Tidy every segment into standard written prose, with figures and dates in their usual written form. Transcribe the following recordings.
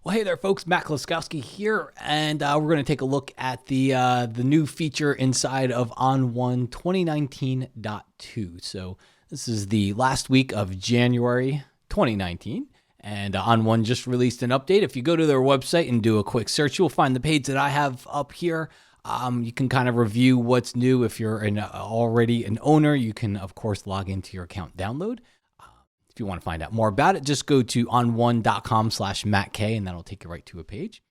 Well, hey there, folks. Matt Kloskowski here, and we're going to take a look at the new feature inside of ON1 2019.2. So this is the last week of January 2019, and ON1 just released an update. If you go to their website and do a quick search, you'll find the page that I have up here. You can kind of review what's new. If you're already an owner, you can, of course, log into your account, download. If you want to find out more about it, just go to on1.com/MattK, and that'll take you right to a page.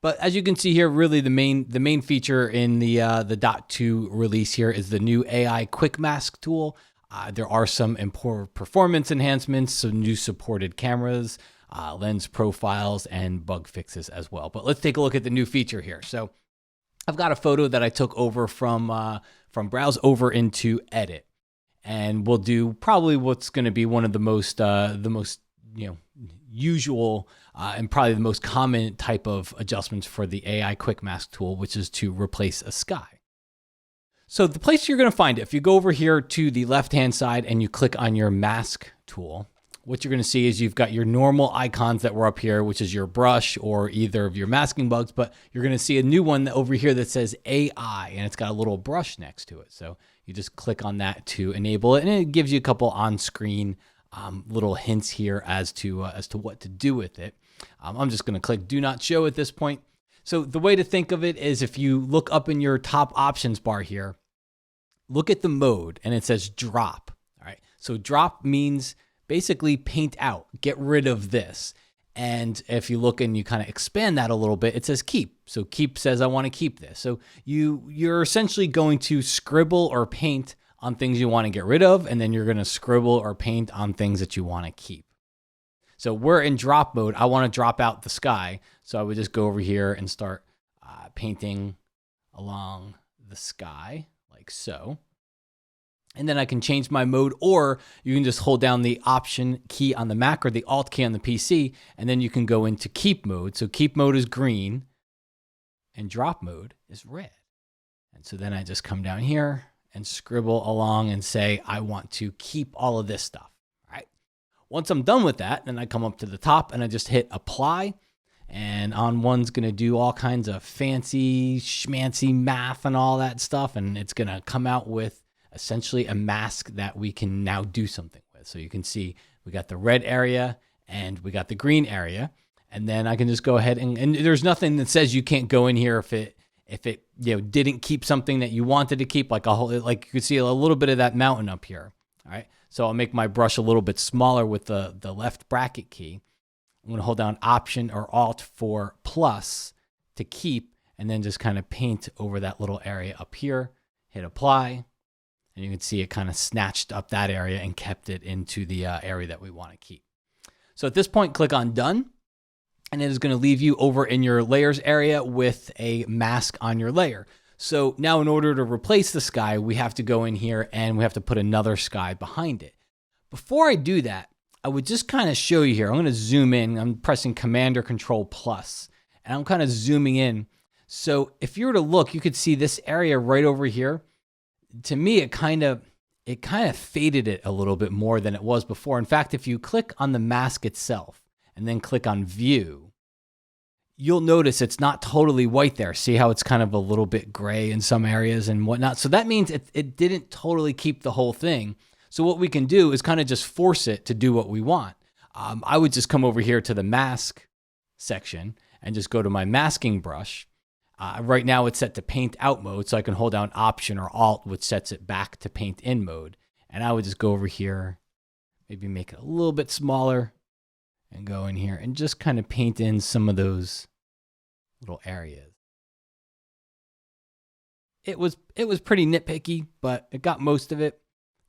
But as you can see here, really the main feature in the .2 release here is the new AI Quick Mask tool. There are some important performance enhancements, some new supported cameras, lens profiles, and bug fixes as well. But let's take a look at the new feature here. So I've got a photo that I took over from Browse over into Edit. And we'll do probably what's going to be one of the most usual and probably the most common type of adjustments for the AI Quick Mask tool, which is to replace a sky. So the place you're going to find it, if you go over here to the left-hand side and you click on your mask tool, what you're going to see is you've got your normal icons that were up here, which is your brush or either of your masking bugs, but you're going to see a new one over here that says AI, and it's got a little brush next to it. So you just click on that to enable it, and it gives you a couple on-screen little hints here as to what to do with it. I'm just going to click Do Not Show at this point. So the way to think of it is if you look up in your top options bar here, look at the mode, and it says Drop. All right. So Drop means basically paint out, get rid of this. And if you look and you kind of expand that a little bit, it says keep. So keep says, I want to keep this. So you're essentially going to scribble or paint on things you want to get rid of, and then you're going to scribble or paint on things that you want to keep. So we're in drop mode. I want to drop out the sky. So I would just go over here and start painting along the sky like so. And then I can change my mode, or you can just hold down the Option key on the Mac or the Alt key on the PC, and then you can go into keep mode. So keep mode is green and drop mode is red. And so then I just come down here and scribble along and say, I want to keep all of this stuff. All right. Once I'm done with that, then I come up to the top and I just hit apply. And ON1's going to do all kinds of fancy schmancy math and all that stuff. And it's going to come out with essentially a mask that we can now do something with. So you can see we got the red area and we got the green area. And then I can just go ahead and there's nothing that says you can't go in here if it didn't keep something that you wanted to keep, like you can see a little bit of that mountain up here. All right. So I'll make my brush a little bit smaller with the left bracket key. I'm going to hold down Option or Alt for plus to keep, and then just kind of paint over that little area up here, hit apply. And you can see it kind of snatched up that area and kept it into the area that we want to keep. So at this point, click on Done. And it is going to leave you over in your layers area with a mask on your layer. So now in order to replace the sky, we have to go in here and we have to put another sky behind it. Before I do that, I would just kind of show you here. I'm going to zoom in. I'm pressing Command or Control plus, and I'm kind of zooming in. So if you were to look, you could see this area right over here. To me, it kind of faded it a little bit more than it was before. In fact, if you click on the mask itself and then click on View, you'll notice it's not totally white there. See how it's kind of a little bit gray in some areas and whatnot. So that means it didn't totally keep the whole thing. So what we can do is kind of just force it to do what we want. I would just come over here to the mask section and just go to my masking brush. Right now it's set to paint out mode, so I can hold down Option or Alt, which sets it back to paint in mode. And I would just go over here, maybe make it a little bit smaller, and go in here and just kind of paint in some of those little areas. It was pretty nitpicky, but it got most of it.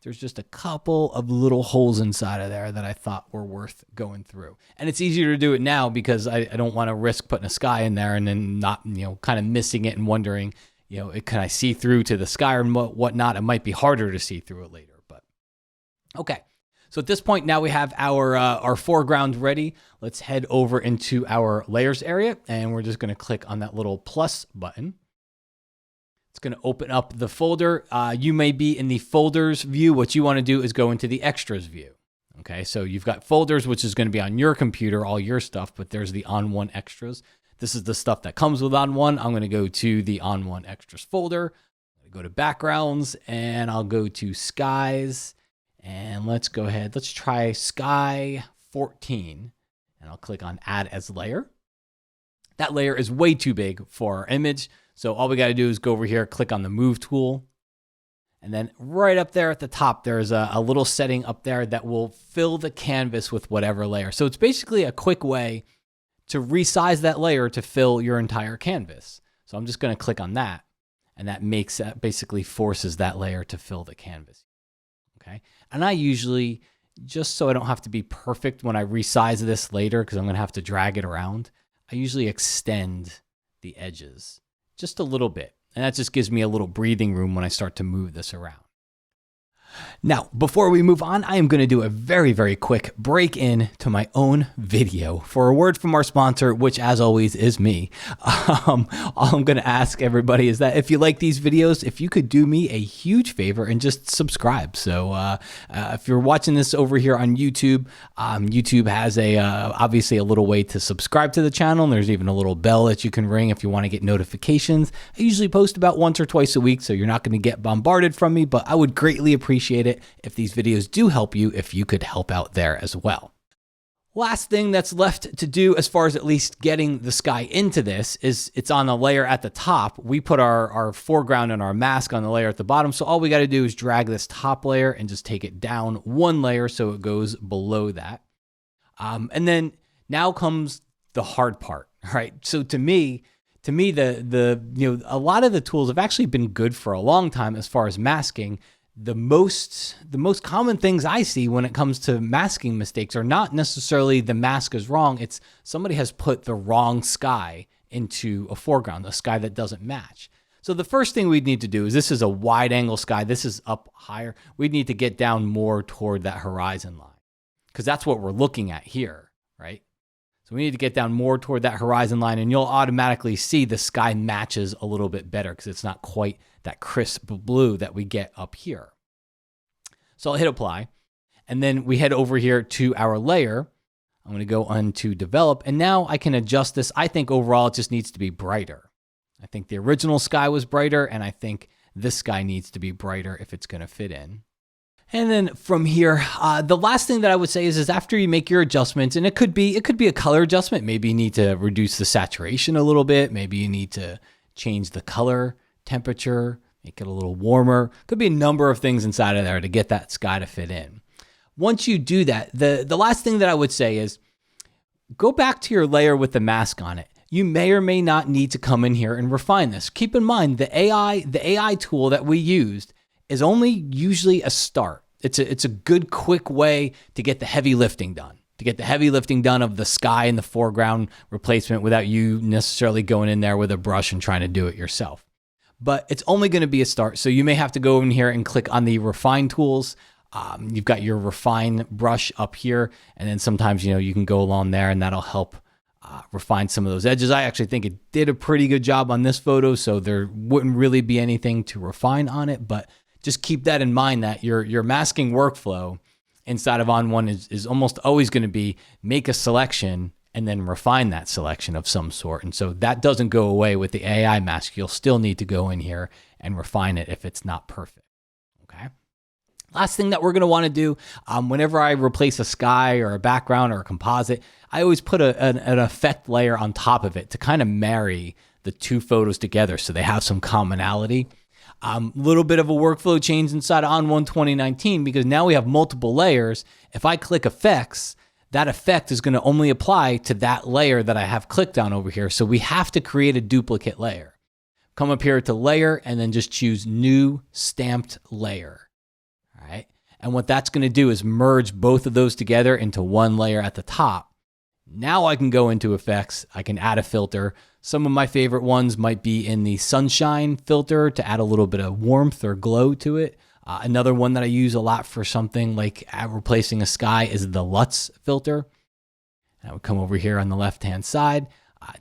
There's just a couple of little holes inside of there that I thought were worth going through. And it's easier to do it now because I don't want to risk putting a sky in there and then not, kind of missing it and wondering, can I see through to the sky or whatnot? It might be harder to see through it later, but okay. So at this point, now we have our foreground ready. Let's head over into our layers area, and we're just going to click on that little plus button. It's going to open up the folder. You may be in the folders view. What you want to do is go into the extras view. Okay, so you've got folders, which is going to be on your computer, all your stuff, but there's the ON1 extras. This is the stuff that comes with ON1. I'm going to go to the ON1 extras folder, go to backgrounds, and I'll go to skies. And let's go ahead. Let's try sky 14. And I'll click on add as layer. That layer is way too big for our image. So all we got to do is go over here, click on the move tool. And then right up there at the top, there's a little setting up there that will fill the canvas with whatever layer. So it's basically a quick way to resize that layer to fill your entire canvas. So I'm just going to click on that. And that basically forces that layer to fill the canvas. Okay. And I usually, just so I don't have to be perfect when I resize this later, because I'm going to have to drag it around, I usually extend the edges just a little bit. And that just gives me a little breathing room when I start to move this around. Now, before we move on, I am going to do a very, very quick break in to my own video for a word from our sponsor, which as always is me. All I'm going to ask everybody is that if you like these videos, if you could do me a huge favor and just subscribe. So if you're watching this over here on YouTube, YouTube has obviously a little way to subscribe to the channel. And there's even a little bell that you can ring if you want to get notifications. I usually post about once or twice a week, so you're not going to get bombarded from me, but I would greatly appreciate it if these videos do help you, if you could help out there as well. Last thing that's left to do as far as at least getting the sky into this is it's on the layer at the top. We put our foreground and our mask on the layer at the bottom. So all we got to do is drag this top layer and just take it down one layer so it goes below that. And then now comes the hard part, right? So to me, a lot of the tools have actually been good for a long time as far as masking. The most common things I see when it comes to masking mistakes are not necessarily the mask is wrong. It's somebody has put the wrong sky into a foreground, a sky that doesn't match. So the first thing we'd need to do is, this is a wide angle sky. This is up higher. We'd need to get down more toward that horizon line, because that's what we're looking at here, right? So we need to get down more toward that horizon line, and you'll automatically see the sky matches a little bit better because it's not quite that crisp blue that we get up here. So I'll hit apply, and then we head over here to our layer. I'm going to go on to develop, and now I can adjust this. I think overall it just needs to be brighter. I think the original sky was brighter, and I think this sky needs to be brighter if it's going to fit in. And then from here, the last thing that I would say is after you make your adjustments, and it could be a color adjustment. Maybe you need to reduce the saturation a little bit. Maybe you need to change the color temperature, make it a little warmer. Could be a number of things inside of there to get that sky to fit in. Once you do that, the last thing that I would say is go back to your layer with the mask on it. You may or may not need to come in here and refine this. Keep in mind the AI tool that we used is only usually a start. It's a good quick way to get the heavy lifting done. To get the heavy lifting done of the sky and the foreground replacement without you necessarily going in there with a brush and trying to do it yourself. But it's only going to be a start. So you may have to go in here and click on the refine tools. You've got your refine brush up here. And then sometimes, you can go along there and that'll help refine some of those edges. I actually think it did a pretty good job on this photo. So there wouldn't really be anything to refine on it. But just keep that in mind that your masking workflow inside of ON1 is almost always going to be make a selection and then refine that selection of some sort. And so that doesn't go away with the AI mask. You'll still need to go in here and refine it if it's not perfect, okay? Last thing that we're gonna wanna do, whenever I replace a sky or a background or a composite, I always put an effect layer on top of it to kind of marry the two photos together so they have some commonality. Little bit of a workflow change inside of ON1 2019 because now we have multiple layers. If I click effects, that effect is going to only apply to that layer that I have clicked on over here. So we have to create a duplicate layer. Come up here to layer and then just choose new stamped layer. All right. And what that's going to do is merge both of those together into one layer at the top. Now I can go into effects. I can add a filter. Some of my favorite ones might be in the sunshine filter to add a little bit of warmth or glow to it. Another one that I use a lot for something like replacing a sky is the LUTs filter. I would come over here on the left-hand side,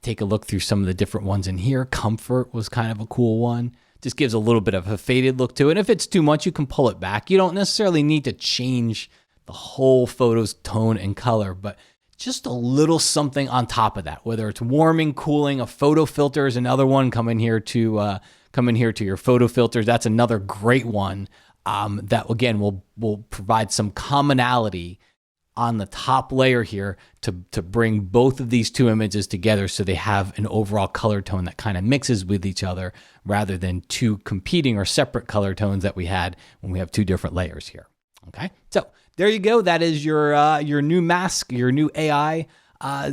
take a look through some of the different ones in here. Comfort was kind of a cool one. Just gives a little bit of a faded look to it. And if it's too much, you can pull it back. You don't necessarily need to change the whole photo's tone and color, but just a little something on top of that, whether it's warming, cooling. A photo filter is another one. Come in here to your photo filters. That's another great one that, again, will provide some commonality on the top layer here to bring both of these two images together so they have an overall color tone that kind of mixes with each other rather than two competing or separate color tones that we had when we have two different layers here. Okay, so there you go. That is your new mask, your new AI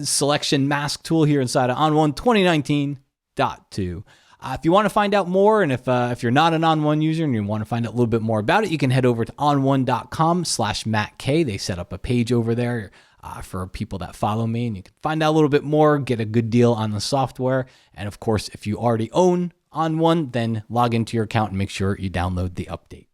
selection mask tool here inside of ON1 2019.2. If you want to find out more, and if you're not an ON1 user and you want to find out a little bit more about it, you can head over to on1.com/MattK. They set up a page over there for people that follow me, and you can find out a little bit more, get a good deal on the software. And of course, if you already own ON1, then log into your account and make sure you download the update.